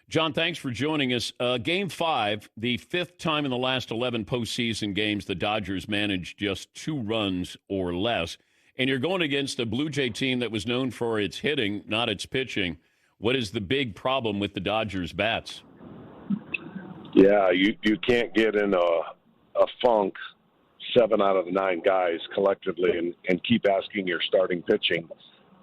John, thanks for joining us. Game 5, the fifth time in the last 11 postseason games the Dodgers managed just 2 runs or less. And you're going against a Blue Jay team that was known for its hitting, not its pitching. What is the big problem with the Dodgers' bats? Yeah, you can't get in a funk 7 out of the 9 guys collectively and keep asking your starting pitching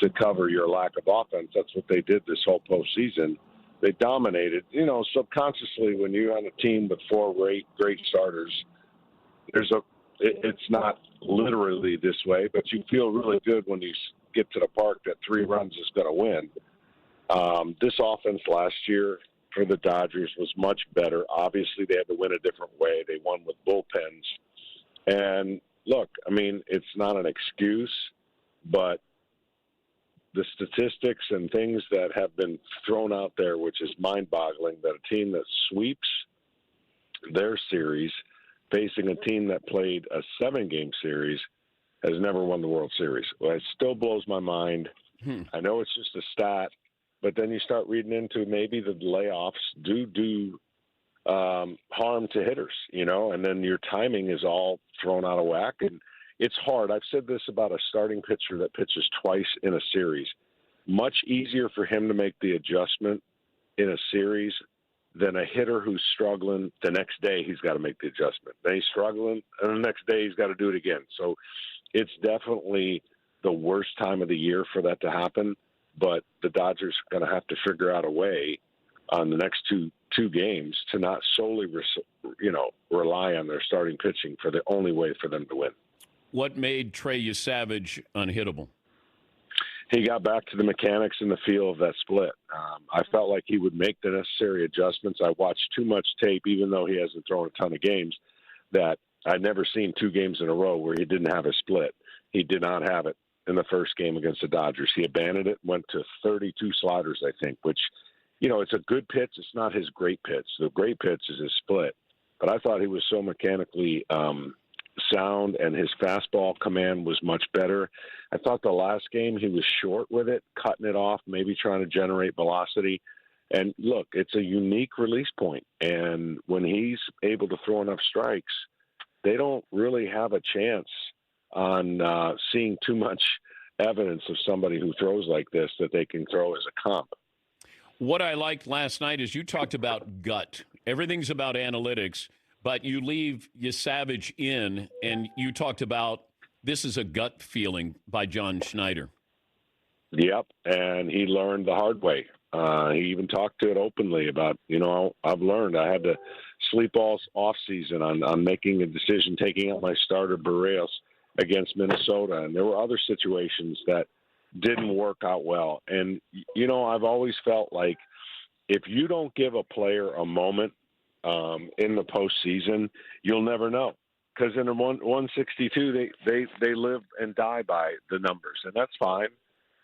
to cover your lack of offense. That's what they did this whole postseason. They dominated. Subconsciously, when you're on a team with 4 great starters, it's not literally this way, but you feel really good when you get to the park that 3 runs is going to win. This offense last year for the Dodgers was much better. Obviously, they had to win a different way. They won with bullpens. And look, I mean, it's not an excuse, but the statistics and things that have been thrown out there, which is mind-boggling, that a team that sweeps their series facing a team that played a 7-game series has never won the World Series. Well, it still blows my mind. I know it's just a stat, but then you start reading into maybe the layoffs do harm to hitters, and then your timing is all thrown out of whack. And it's hard. I've said this about a starting pitcher that pitches twice in a series. Much easier for him to make the adjustment in a series than a hitter who's struggling. The next day he's got to make the adjustment. Then he's struggling, and the next day he's got to do it again. So it's definitely the worst time of the year for that to happen. But the Dodgers are going to have to figure out a way on the next two games to not solely rely on their starting pitching for the only way for them to win. What made Trey Yesavage unhittable? He got back to the mechanics in the feel of that split. I felt like he would make the necessary adjustments. I watched too much tape, even though he hasn't thrown a ton of games, that I'd never seen 2 games in a row where he didn't have a split. He did not have it in the first game against the Dodgers. He abandoned it, went to 32 sliders, I think, which, it's a good pitch. It's not his great pitch. The great pitch is his split. But I thought he was so mechanically sound, and his fastball command was much better. I thought the last game he was short with it, cutting it off, maybe trying to generate velocity. And look, it's a unique release point. And when he's able to throw enough strikes, they don't really have a chance on seeing too much evidence of somebody who throws like this that they can throw as a comp. What I liked last night is you talked about gut. Everything's about analytics, but you leave Yesavage in, and you talked about this is a gut feeling by John Schneider. Yep, and he learned the hard way. He even talked to it openly about, I've learned I had to sleep all off season on making a decision, taking out my starter Barrios against Minnesota. And there were other situations that didn't work out well. And, I've always felt like if you don't give a player a moment in the postseason, you'll never know. Because in the 162, they live and die by the numbers, and that's fine.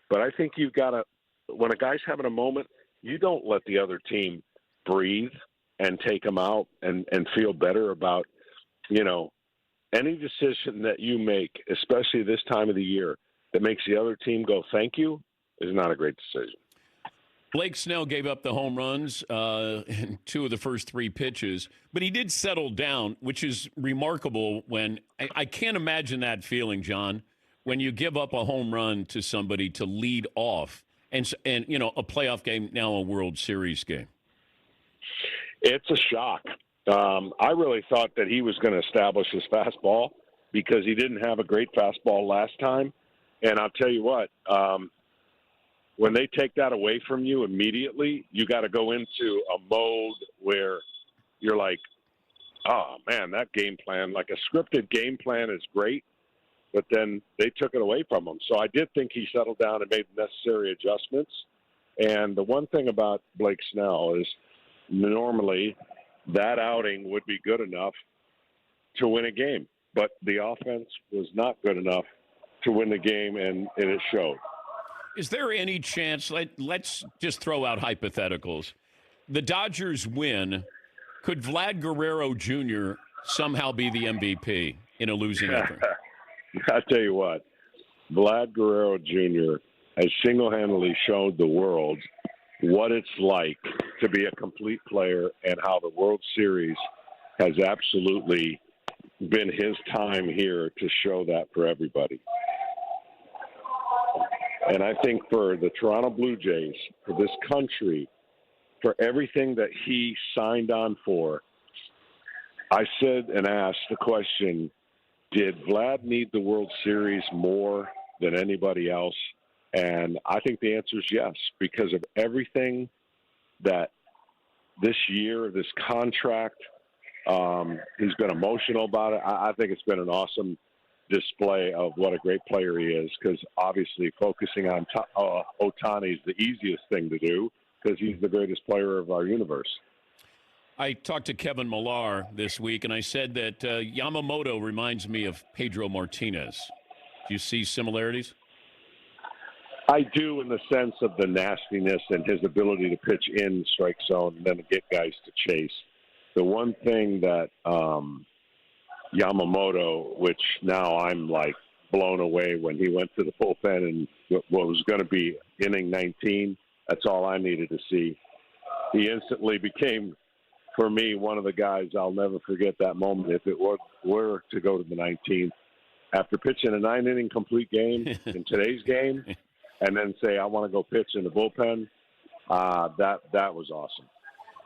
But I think you've got to, when a guy's having a moment, you don't let the other team breathe and take him out and feel better about, any decision that you make, especially this time of the year, that makes the other team go, thank you, is not a great decision. Blake Snell gave up the home runs in 2 of the first 3 pitches, but he did settle down, which is remarkable when I can't imagine that feeling, John, when you give up a home run to somebody to lead off and a playoff game, now a World Series game. It's a shock. I really thought that he was going to establish his fastball because he didn't have a great fastball last time. And I'll tell you what, when they take that away from you immediately, you got to go into a mode where you're like, oh, man, that game plan, like a scripted game plan is great, but then they took it away from him. So I did think he settled down and made the necessary adjustments. And the one thing about Blake Snell is normally that outing would be good enough to win a game, but the offense was not good enough to win the game, and it showed. Is there any chance, let's just throw out hypotheticals, the Dodgers win, could Vlad Guerrero Jr. somehow be the MVP in a losing effort? I'll tell you what, Vlad Guerrero Jr. has single-handedly showed the world what it's like to be a complete player, and how the World Series has absolutely been his time here to show that for everybody. And I think for the Toronto Blue Jays, for this country, for everything that he signed on for, I said and asked the question, did Vlad need the World Series more than anybody else? And I think the answer is yes, because of everything that this year, this contract, he's been emotional about it. I think it's been an awesome display of what a great player he is, because obviously focusing on Ohtani is the easiest thing to do because he's the greatest player of our universe. I talked to Kevin Millar this week, and I said that Yamamoto reminds me of Pedro Martinez. Do you see similarities? I do, in the sense of the nastiness and his ability to pitch in strike zone and then get guys to chase. The one thing that Yamamoto, which now I'm like blown away when he went to the bullpen and what was going to be inning 19, that's all I needed to see. He instantly became, for me, one of the guys I'll never forget that moment. If it were to go to the 19th, after pitching a 9-inning complete game in today's game, and then say, I want to go pitch in the bullpen, that was awesome.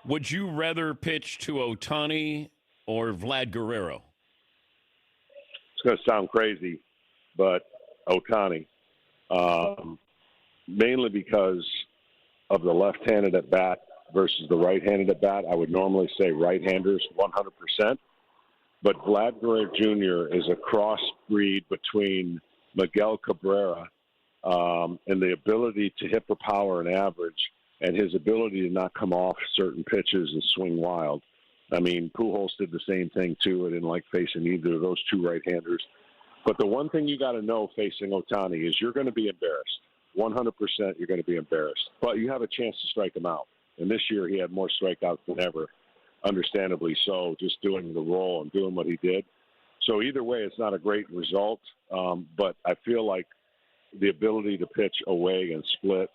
Would you rather pitch to Ohtani or Vlad Guerrero? It's going to sound crazy, but Ohtani. Mainly because of the left-handed at bat versus the right-handed at bat. I would normally say right-handers 100%. But Vlad Guerrero Jr. is a crossbreed between Miguel Cabrera and the ability to hit for power and average, and his ability to not come off certain pitches and swing wild. I mean, Pujols did the same thing, too. I didn't like facing either of those two right-handers. But the one thing you got to know facing Ohtani is you're going to be embarrassed. 100% you're going to be embarrassed. But you have a chance to strike him out. And this year he had more strikeouts than ever, understandably so, just doing the role and doing what he did. So either way, it's not a great result. But I feel like the ability to pitch away and splits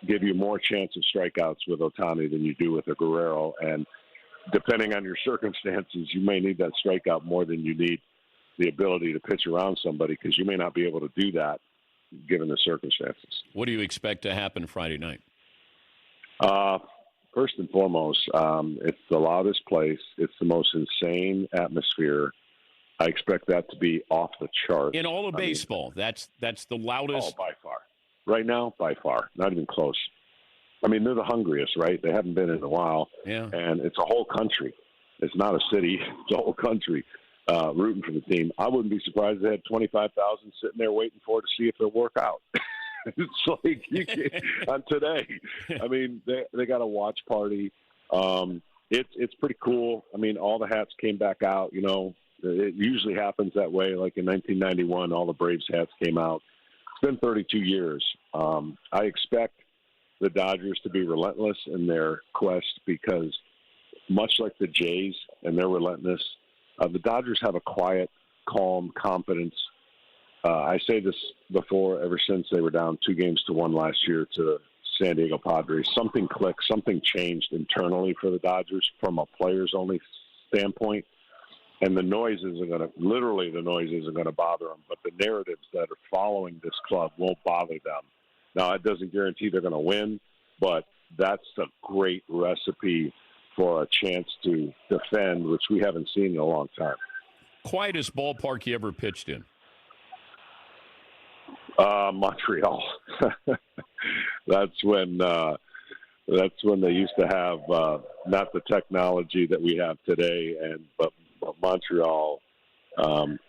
give you more chance of strikeouts with Ohtani than you do with a Guerrero. And depending on your circumstances, you may need that strikeout more than you need the ability to pitch around somebody, because you may not be able to do that given the circumstances. What do you expect to happen Friday night? First and foremost, it's the loudest place. It's the most insane atmosphere. I expect that to be off the chart. In all of baseball, that's the loudest. Oh, by far. Right now, by far. Not even close. I mean, they're the hungriest, right? They haven't been in a while. Yeah. And it's a whole country. It's not a city. It's a whole country rooting for the team. I wouldn't be surprised if they had 25,000 sitting there waiting for it to see if it'll work out. It's like on today. I mean, they got a watch party. It's pretty cool. I mean, all the hats came back out. You know, it usually happens that way. Like in 1991, all the Braves hats came out. It's been 32 years. I expect the Dodgers to be relentless in their quest, because much like the Jays and their relentless, the Dodgers have a quiet, calm confidence. I say this before, ever since they were down 2-1 last year to the San Diego Padres, something clicked, something changed internally for the Dodgers from a players-only standpoint. And the noise isn't going to bother them, but the narratives that are following this club won't bother them. Now, it doesn't guarantee they're going to win, but that's a great recipe for a chance to defend, which we haven't seen in a long time. Quietest ballpark you ever pitched in? Montreal. That's when they used to have not the technology that we have today, but Montreal.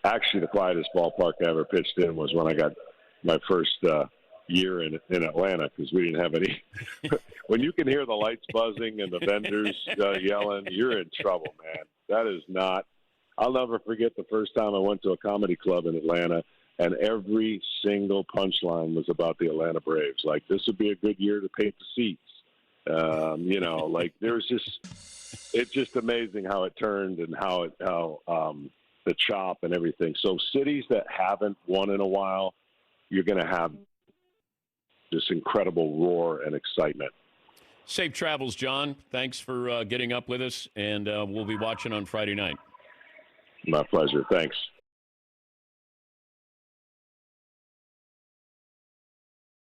Actually, the quietest ballpark I ever pitched in was when I got my first year in Atlanta, because we didn't have any. When you can hear the lights buzzing and the vendors yelling, you're in trouble, man. That is not. I'll never forget the first time I went to a comedy club in Atlanta, and every single punchline was about the Atlanta Braves. Like, this would be a good year to paint the seats. You know, like there's it's just amazing how it turned and how the chop and everything. So cities that haven't won in a while, you're going to have this incredible roar and excitement. Safe travels, John. Thanks for getting up with us, and we'll be watching on Friday night. My pleasure. Thanks.